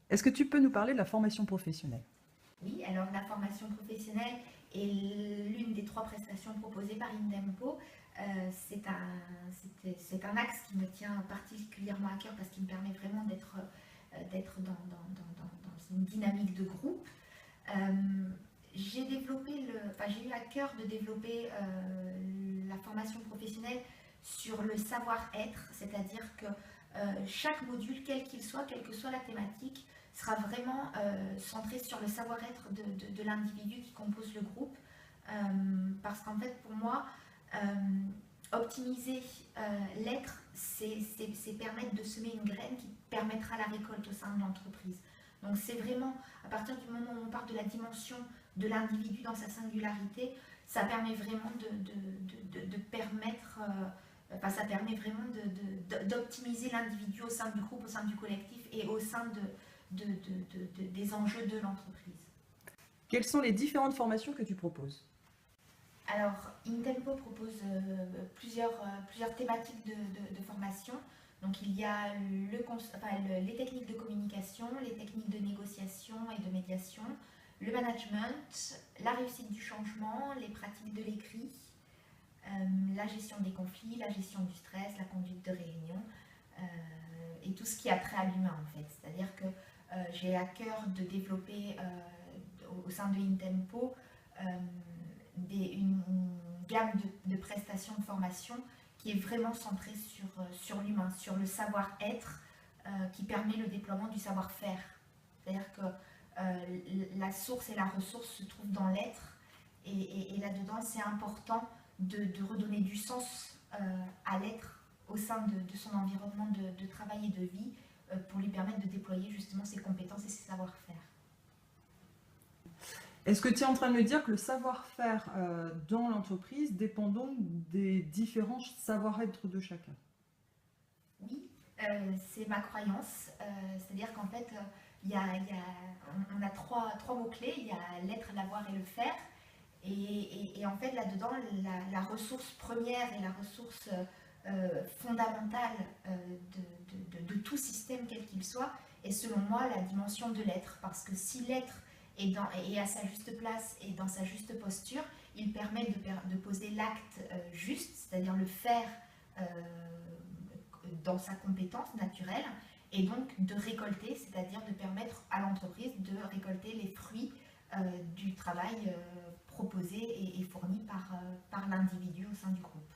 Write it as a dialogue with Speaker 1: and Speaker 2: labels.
Speaker 1: Est-ce que tu peux nous parler de la formation professionnelle?
Speaker 2: Oui, alors la formation professionnelle est l'une des trois prestations proposées par Indempo. C'est un axe qui me tient particulièrement à cœur parce qu'il me permet vraiment d'être dans une dynamique de groupe. J'ai eu à cœur de développer la formation professionnelle sur le savoir-être, c'est-à-dire que chaque module, quel qu'il soit, quelle que soit la thématique, sera vraiment centré sur le savoir-être de l'individu qui compose le groupe. Parce qu'en fait, pour moi, optimiser l'être, c'est permettre de semer une graine qui permettra la récolte au sein de l'entreprise. Donc c'est vraiment, à partir du moment où on part de la dimension de l'individu dans sa singularité, ça permet vraiment de permettre, ça permet vraiment d'optimiser l'individu au sein du groupe, au sein du collectif et au sein des enjeux de l'entreprise.
Speaker 1: Quelles sont les différentes formations que tu proposes?
Speaker 2: Alors, Intempo propose plusieurs thématiques de formation. Donc, il y a les techniques de communication, les techniques de négociation et de médiation, le management, la réussite du changement, les pratiques de l'écrit, la gestion des conflits, la gestion du stress, la conduite de réunion et tout ce qui a trait à l'humain en fait. C'est-à-dire que j'ai à cœur de développer au sein de Intempo une gamme de prestations de formation qui est vraiment centrée sur l'humain, sur le savoir-être qui permet le déploiement du savoir-faire. C'est-à-dire que la source et la ressource se trouvent dans l'être et là-dedans c'est important de redonner du sens à l'être au sein de son environnement de travail et de vie pour lui permettre de déployer justement ses compétences et ses savoir-faire.
Speaker 1: Est-ce que tu es en train de me dire que le savoir-faire dans l'entreprise dépend donc des différents savoir-être de chacun?
Speaker 2: Oui, c'est ma croyance. C'est-à-dire qu'en fait, on a trois mots-clés. Il y a l'être, l'avoir et le faire. Et en fait, là-dedans, la ressource première et la ressource fondamentale de tout système, quel qu'il soit, est selon moi la dimension de l'être. Parce que si l'être est à sa juste place et dans sa juste posture, il permet de poser l'acte juste, c'est-à-dire le faire dans sa compétence naturelle, et donc de récolter, c'est-à-dire de permettre à l'entreprise de récolter les fruits du travail proposé et fourni par l'individu au sein du groupe.